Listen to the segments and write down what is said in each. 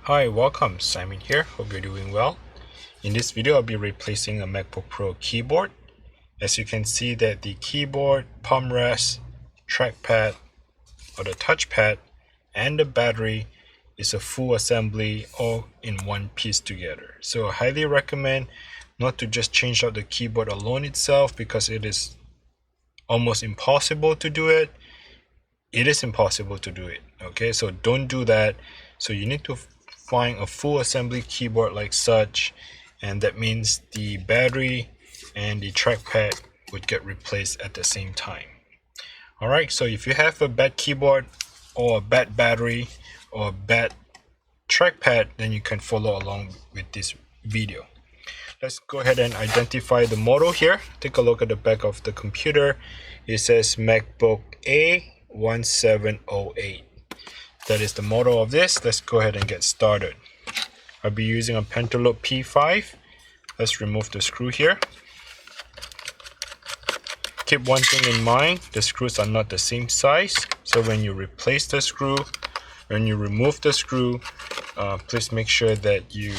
Hi, welcome. Simon here. Hope you're doing well. In this video, I'll be replacing a MacBook Pro keyboard. As you can see that the keyboard, palm rest, trackpad, or the touchpad, and the battery is a full assembly all in one piece together. So I highly recommend not to just change out the keyboard alone itself because it is almost impossible to do it. It is impossible to do it. Okay, so don't do that. So you need to find a full assembly keyboard like such, and that means the battery and the trackpad would get replaced at the same time. Alright, so if you have a bad keyboard or a bad battery or a bad trackpad, then you can follow along with this video. Let's go ahead and identify the model here. Take a look at the back of the computer. It says MacBook A1708. That is the model of this. Let's go ahead and get started. I'll be using a Pentaloop P5. Let's remove the screw here. Keep one thing in mind, the screws are not the same size. So when you replace the screw, when you remove the screw, please make sure that you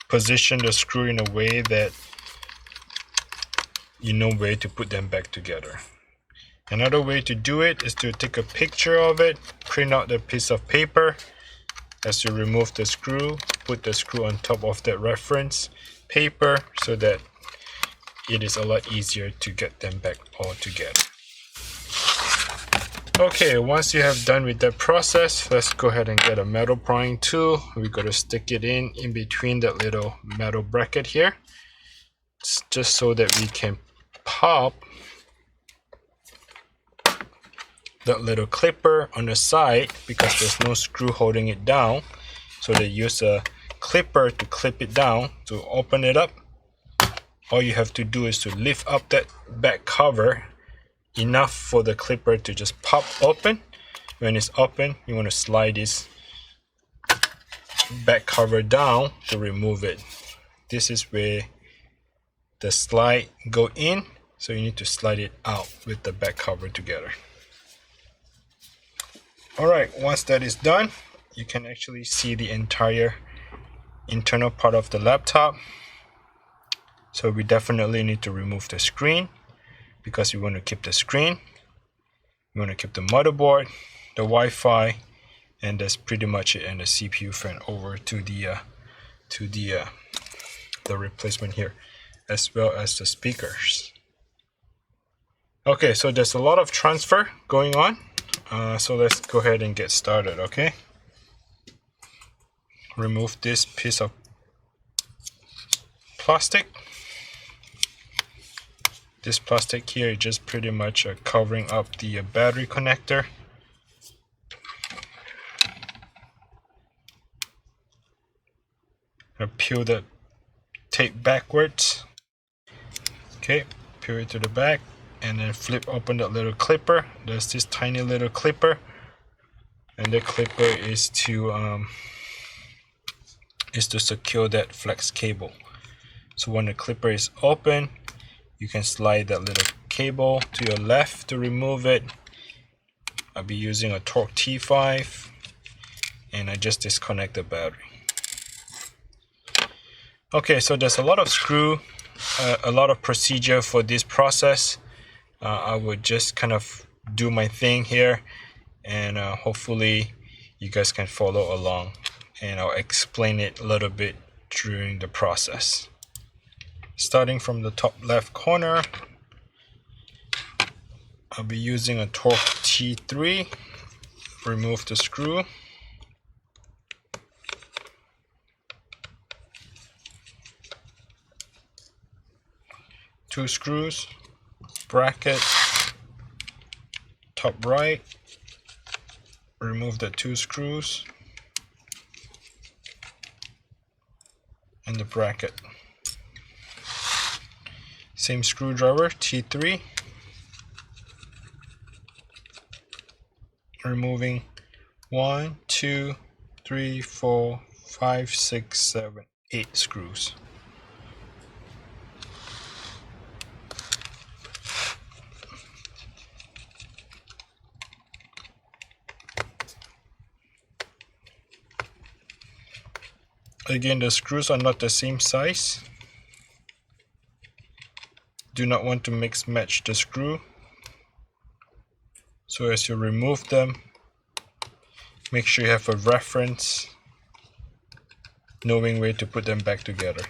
position the screw in a way that you know where to put them back together. Another way to do it is to take a picture of it, print out the piece of paper. As you remove the screw, put the screw on top of that reference paper so that it is a lot easier to get them back all together. Okay, once you have done with that process, let's go ahead and get a metal prying tool. We got to stick it in between that little metal bracket here, just so that we can pop that little clipper on the side, because there's no screw holding it down. So they use a clipper to clip it down. To open it up, all you have to do is to lift up that back cover enough for the clipper to just pop open. When it's open, you want to slide this back cover down to remove it. This is where the slide go in, so you need to slide it out with the back cover together. Alright, once that is done, you can actually see the entire internal part of the laptop. So we definitely need to remove the screen, because we want to keep the screen, we want to keep the motherboard, the Wi-Fi, and that's pretty much it, and the CPU fan over to the replacement here, as well as the speakers. Okay, so there's a lot of transfer going on. So let's go ahead and get started, okay? Remove this piece of plastic. This plastic here is just pretty much covering up the battery connector. I'll peel the tape backwards. Okay, peel it to the back, and then flip open that little clipper. There's this tiny little clipper, and the clipper is to secure that flex cable. So when the clipper is open, you can slide that little cable to your left to remove it. I'll be using a Torque T5, and I just disconnect the battery. Okay, so there's a lot of a lot of procedure for this process. I would just kind of do my thing here, and hopefully you guys can follow along, and I'll explain it a little bit during the process. Starting from the top left corner, I'll be using a Torque T3. Remove the screw. Two screws, bracket, top right. Remove the two screws and the bracket. Same screwdriver, T3. Removing 1, 2, 3, 4, 5, 6, 7, 8 screws. Again, the screws are not the same size. Do not want to mix match the screw. So as you remove them, make sure you have a reference, knowing where to put them back together.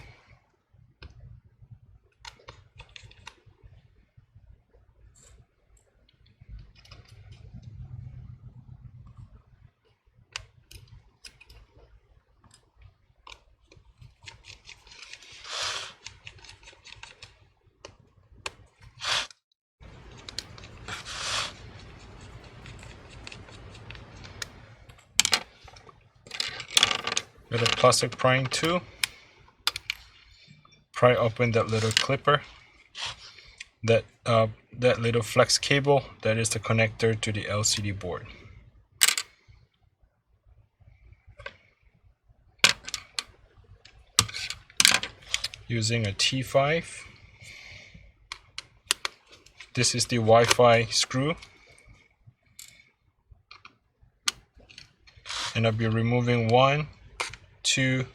With a plastic prying tool, pry open that little clipper, that little flex cable that is the connector to the LCD board. Using a T5, this is the Wi-Fi screw, and I'll be removing 1, 2,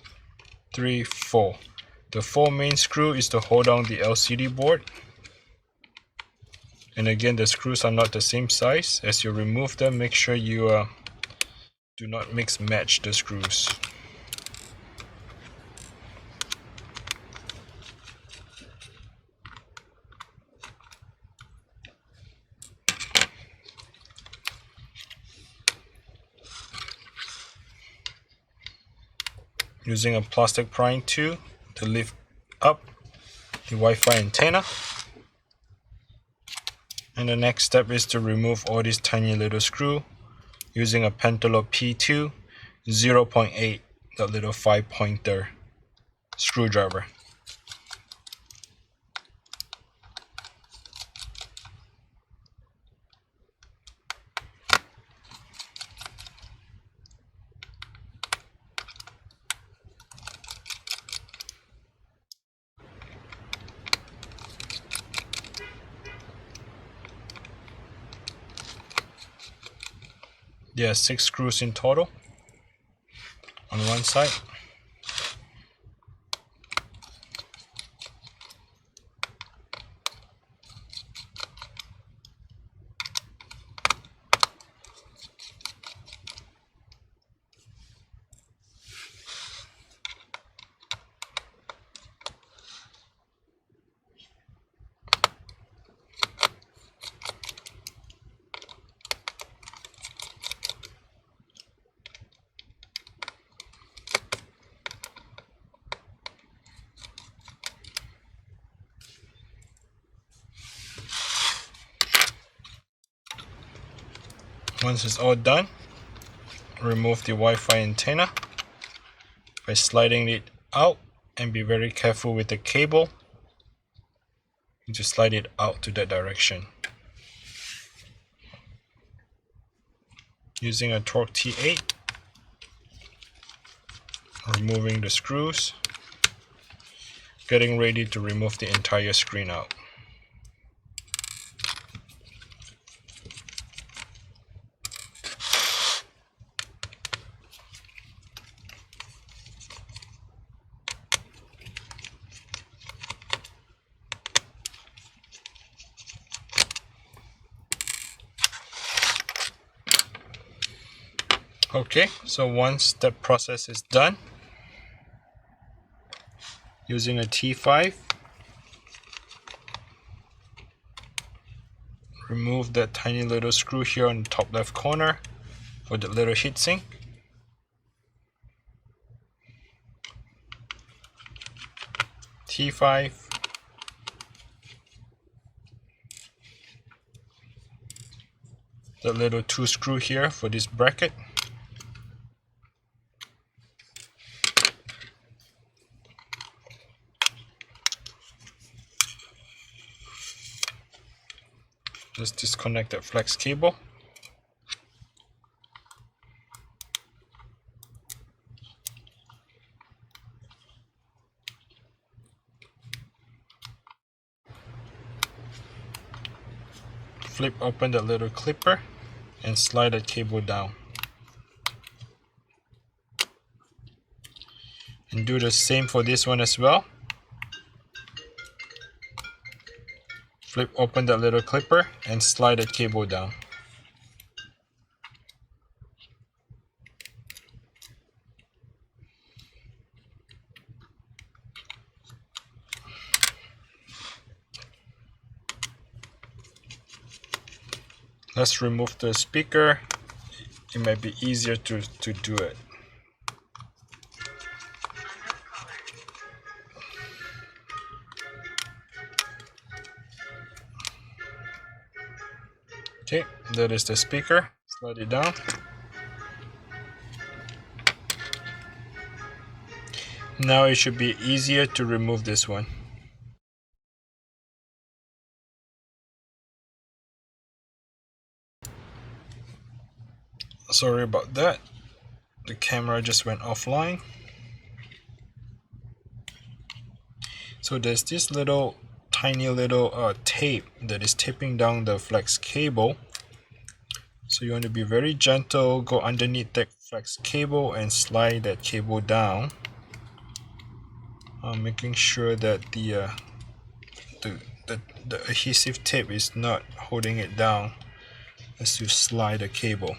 3, 4. The 4 main screw is to hold on the LCD board. And again, the screws are not the same size. As you remove them, make sure you do not mix match the screws. Using a plastic prying tool to lift up the Wi-Fi antenna. And the next step is to remove all these tiny little screws using a Pentalobe P2 0.8, that little 5-pointer screwdriver. There are 6 screws in total on one side. Once it's all done, remove the Wi-Fi antenna by sliding it out, and be very careful with the cable. You just slide it out to that direction. Using a Torque T8, removing the screws, getting ready to remove the entire screen out. Okay, so once that process is done, using a T5, remove that tiny little screw here on the top left corner for the little heatsink. T5, the little 2 screw here for this bracket. Just disconnect that flex cable. Flip open the little clipper and slide the cable down. And do the same for this one as well. Flip open that little clipper and slide the cable down. Let's remove the speaker. It might be easier to do it. Okay, that is the speaker. Slide it down. Now it should be easier to remove this one. Sorry about that. The camera just went offline. So there's this tiny little tape that is taping down the flex cable. So you want to be very gentle, go underneath that flex cable and slide that cable down, making sure that the adhesive tape is not holding it down as you slide the cable.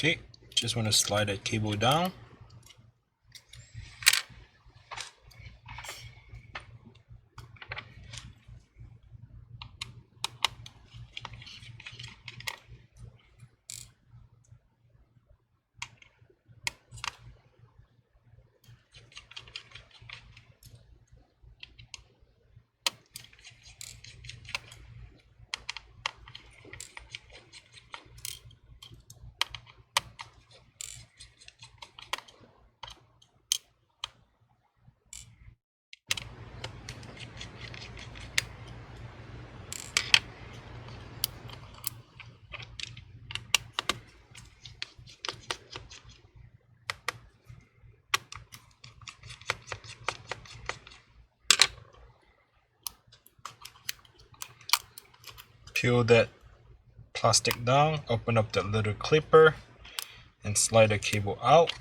Okay, just want to slide that cable down. Peel that plastic down, open up that little clipper and slide the cable out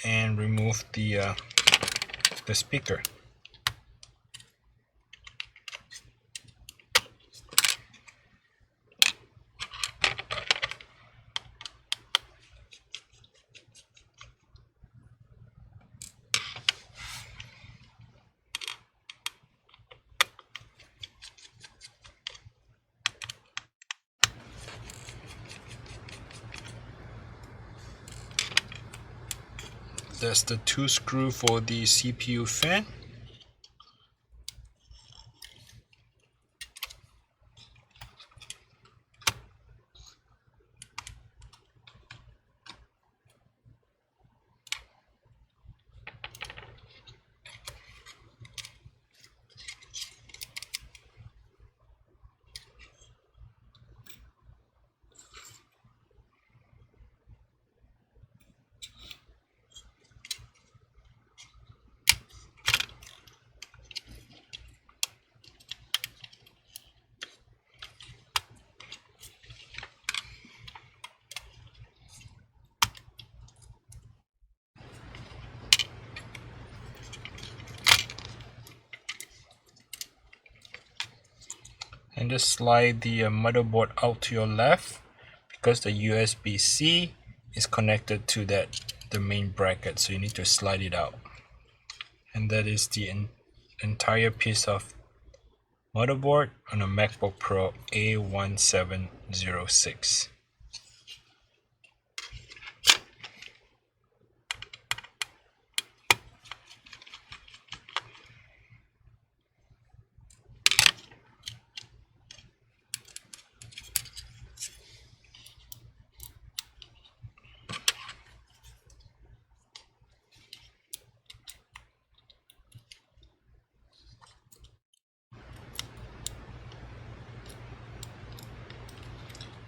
and remove the speaker. That's the 2 screw for the CPU fan. And just slide the motherboard out to your left because the USB-C is connected to the main bracket, so you need to slide it out. And that is the entire piece of motherboard on a MacBook Pro A1706.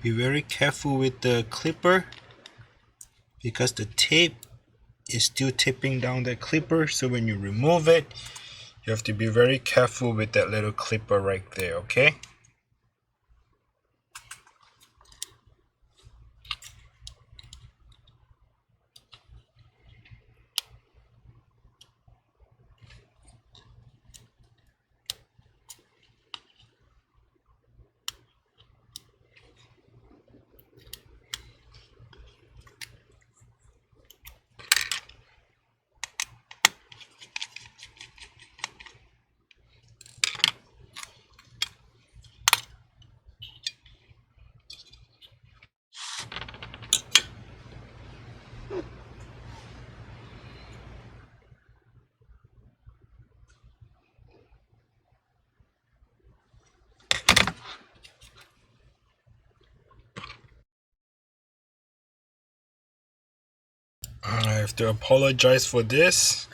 Be very careful with the clipper because the tape is still taping down that clipper, so when you remove it, you have to be very careful with that little clipper right there, okay? I have to apologize for this.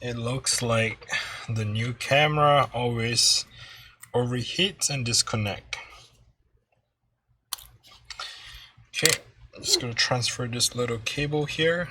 It looks like the new camera always overheats and disconnect. Okay, I'm just gonna transfer this little cable here.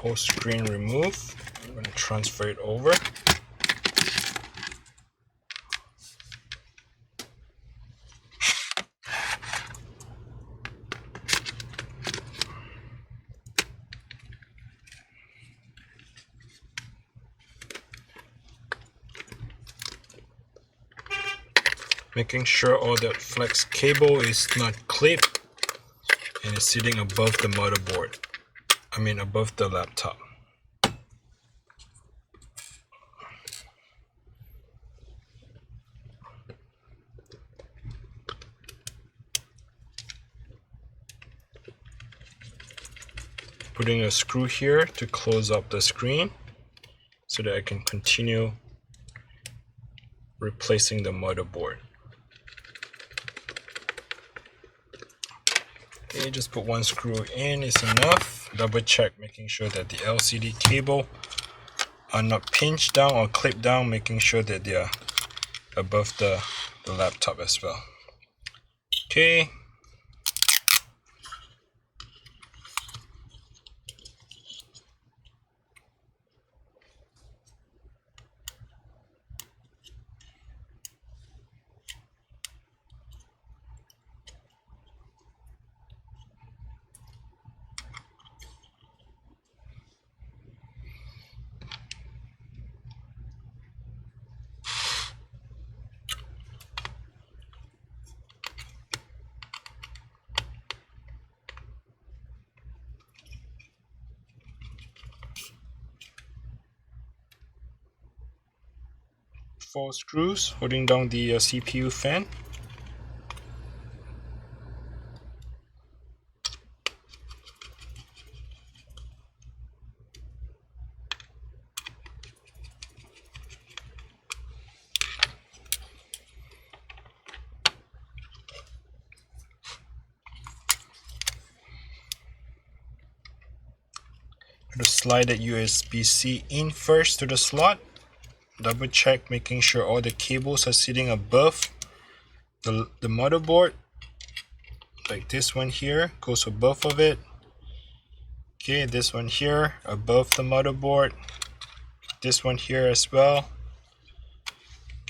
Whole screen removed. I'm going to transfer it over. Making sure all that flex cable is not clipped and is sitting above the motherboard. I mean above the laptop. Putting a screw here to close up the screen so that I can continue replacing the motherboard. Okay, just put one screw in is enough. Double check, making sure that the LCD cable are not pinched down or clipped down, making sure that they are above the laptop as well. Okay. Four screws holding down the CPU fan. To slide that USB-C in first to the slot. Double check, making sure all the cables are sitting above the motherboard. Like this one here goes above of it. Okay, this one here above the motherboard, this one here as well.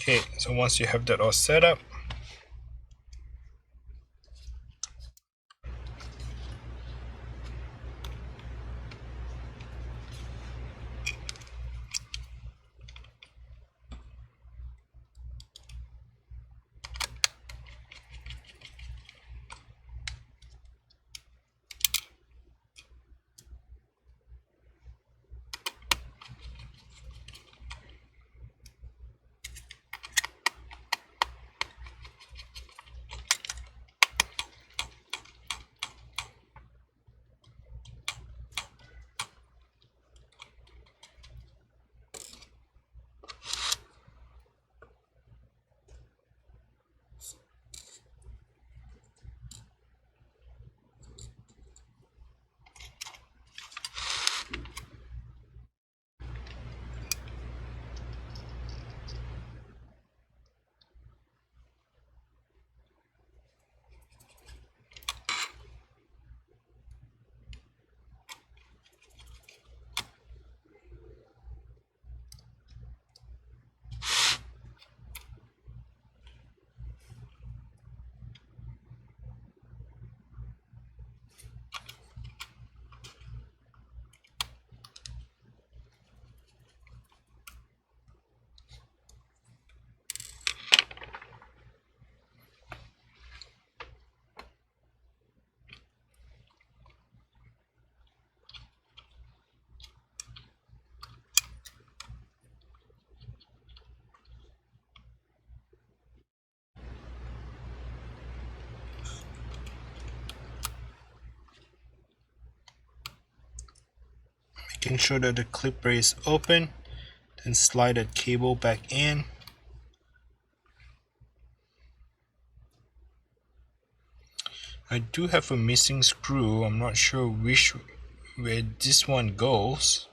Okay, so once you have that all set up, making sure that the clipper is open, then slide that cable back in. I do have a missing screw. I'm not sure where this one goes.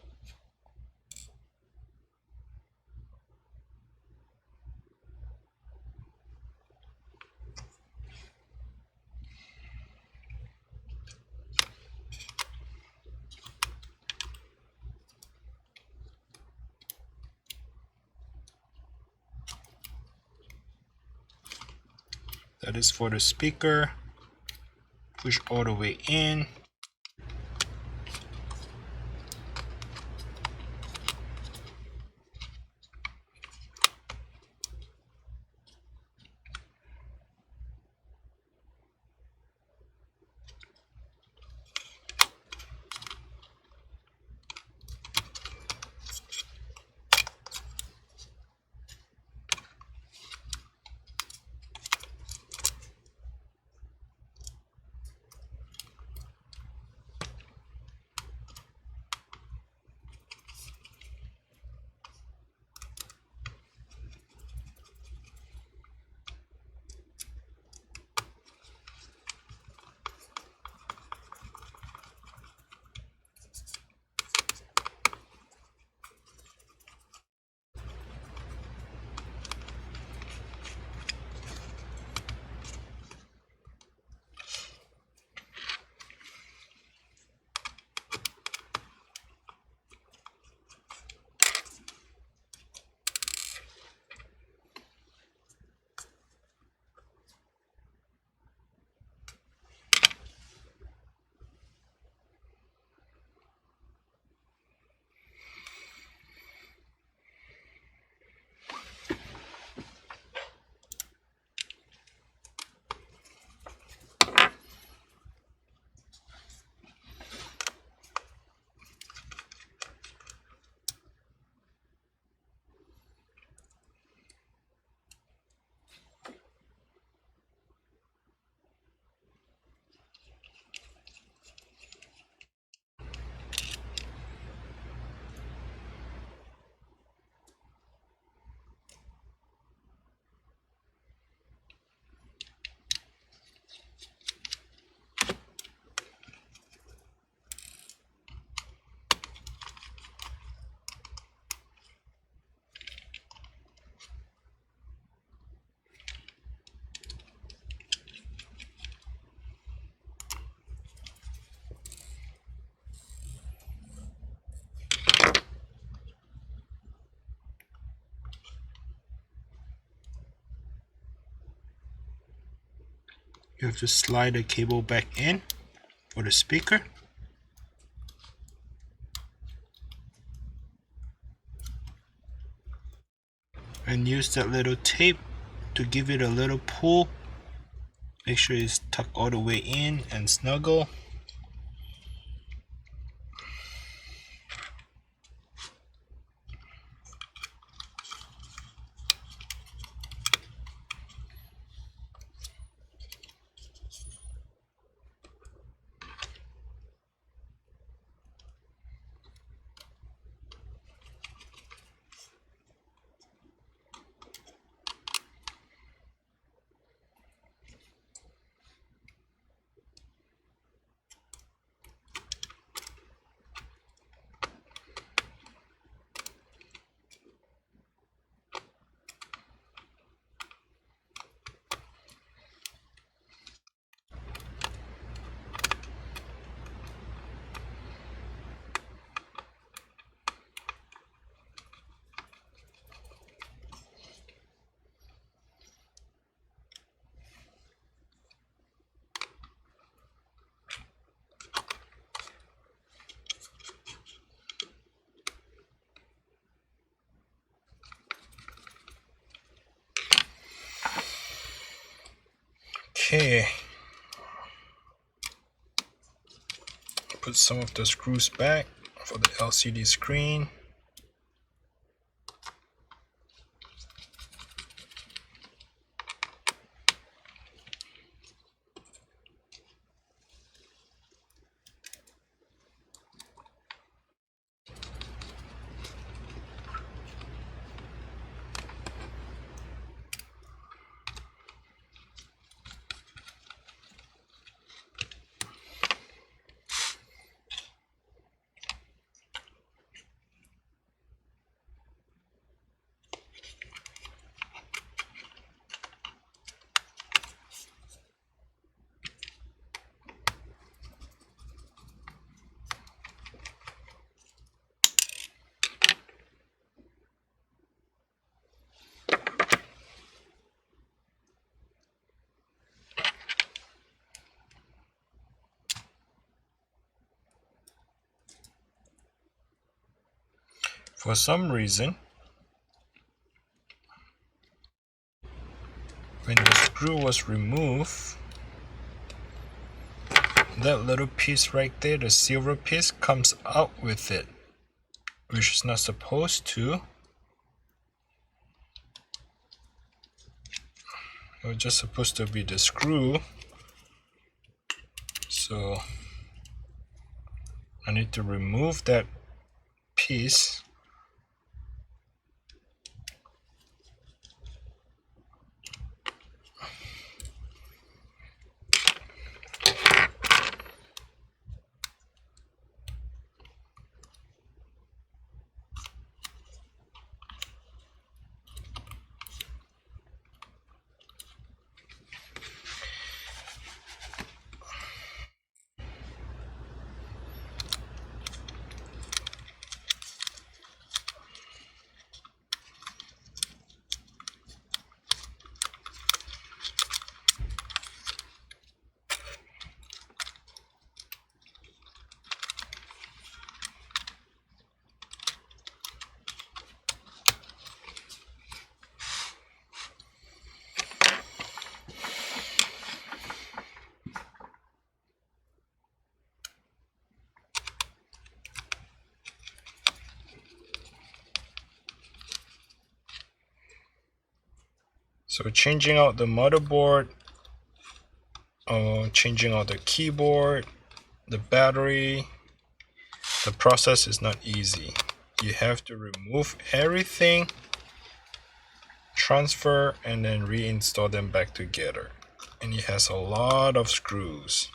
That is for the speaker. Push all the way in. have to slide the cable back in for the speaker. And use that little tape to give it a little pull. Make sure it's tucked all the way in and snuggle. Okay, put some of the screws back for the LCD screen. For some reason, when the screw was removed, that little piece right there, the silver piece, comes out with it, which is not supposed to. It was just supposed to be the screw. So I need to remove that piece. So changing out the motherboard, changing out the keyboard, the battery, the process is not easy. You have to remove everything, transfer, and then reinstall them back together. And it has a lot of screws.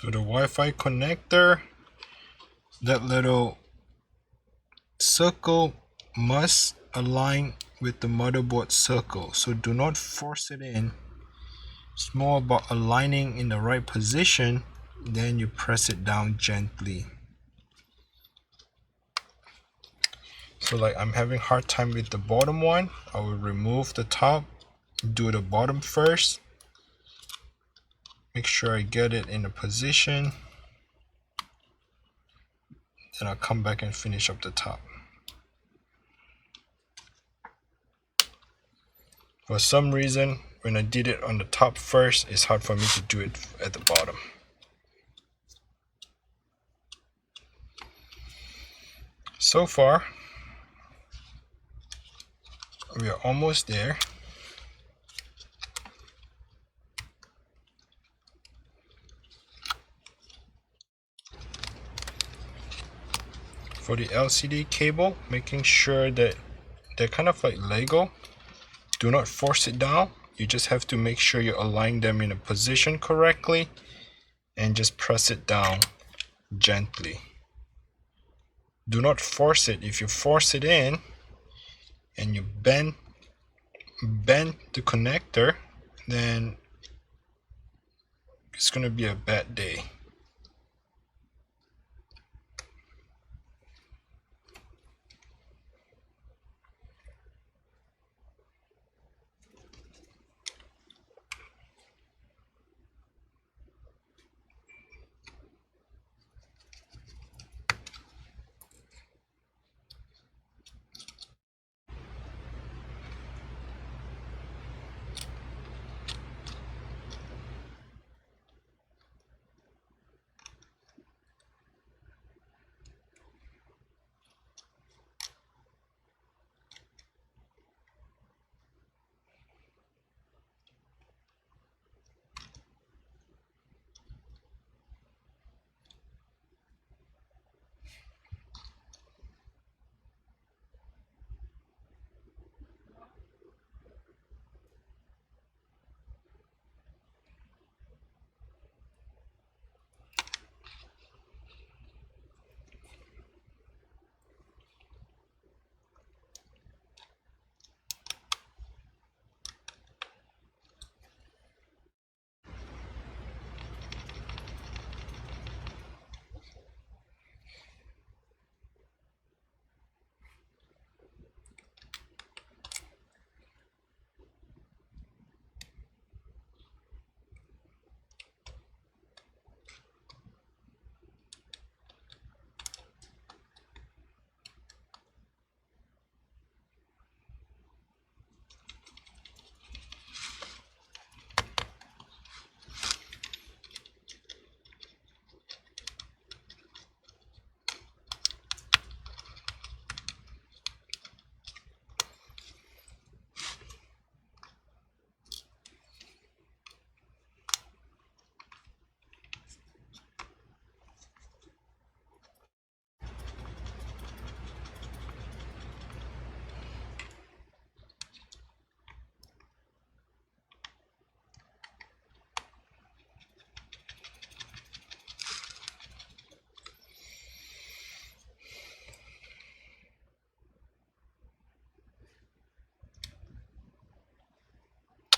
So the Wi-Fi connector, that little circle must align with the motherboard circle, so do not force it in. It's more about aligning in the right position, then you press it down gently. So like I'm having hard time with the bottom one, I will remove the top, do the bottom first, make sure I get it in a position, then I'll come back and finish up the top. For some reason, when I did it on the top first, it's hard for me to do it at the bottom. So far, we are almost there. For the LCD cable, making sure that they're kind of like Lego. Do not force it down. You just have to make sure you align them in a position correctly and just press it down gently. Do not force it. If you force it in and you bend the connector, then it's going to be a bad day.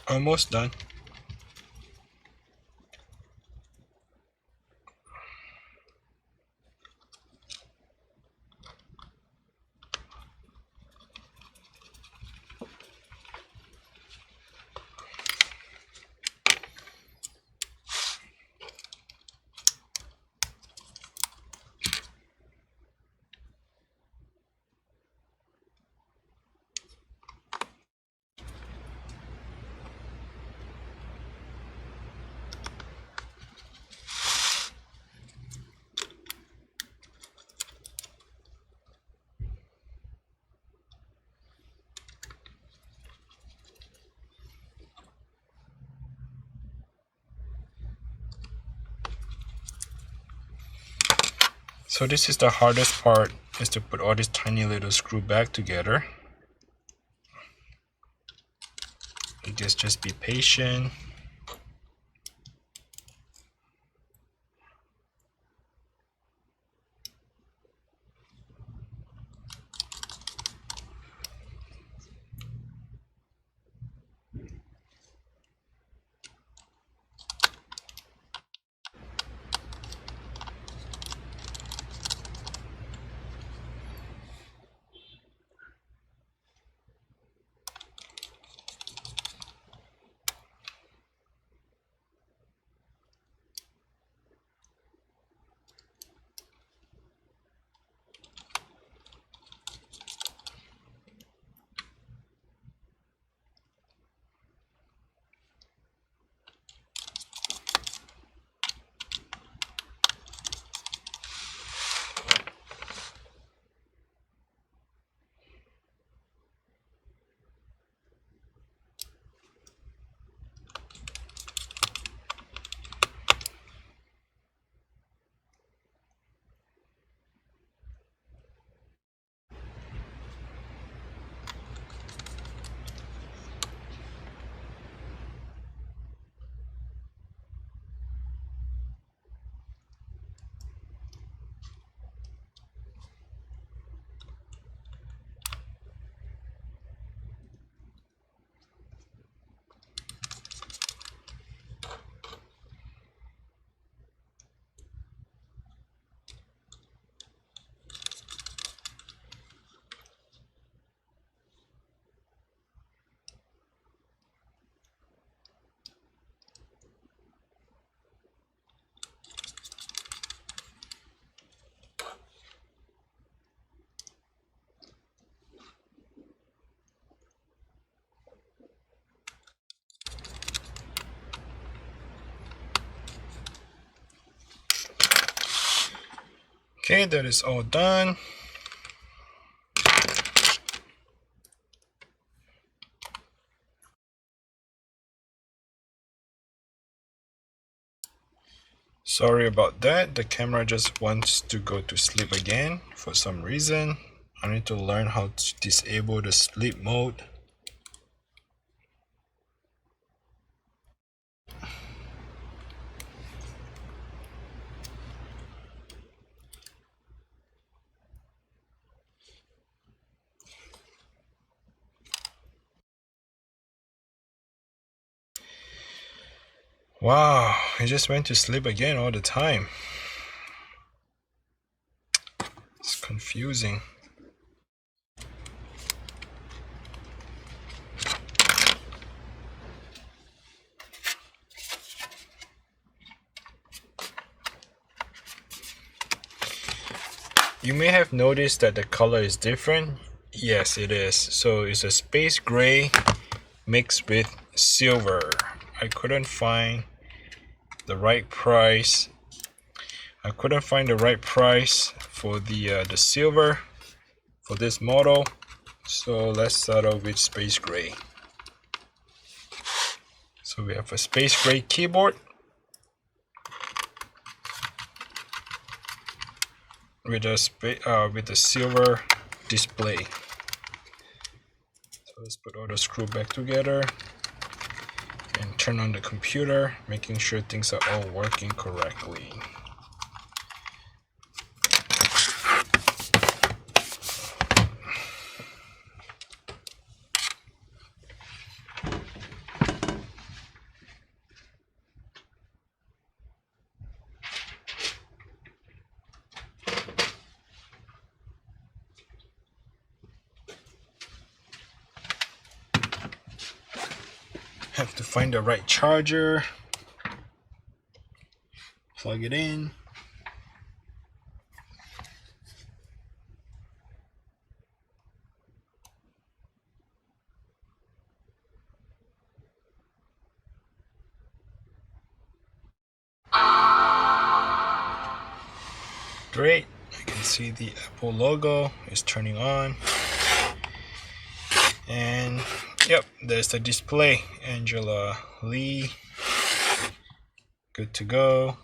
Almost done. So this is the hardest part, is to put all these tiny little screw back together. I guess just be patient. Okay, that is all done. Sorry about that, the camera just wants to go to sleep again for some reason. I need to learn how to disable the sleep mode. Wow, I just went to sleep again all the time. It's confusing. You may have noticed that the color is different. Yes, it is. So it's a space gray mixed with silver. I couldn't find the right price. I couldn't find the right price for the silver for this model. So let's start off with space gray. So we have a space gray keyboard with a silver display. So let's put all the screw back together and turn on the computer, making sure things are all working correctly. Have to find the right charger, plug it in. Great, I can see the Apple logo is turning on. And yep, there's the display. Angela Lee, good to go.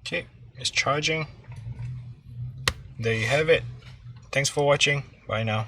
Okay, it's charging. There you have it. Thanks for watching. Bye now.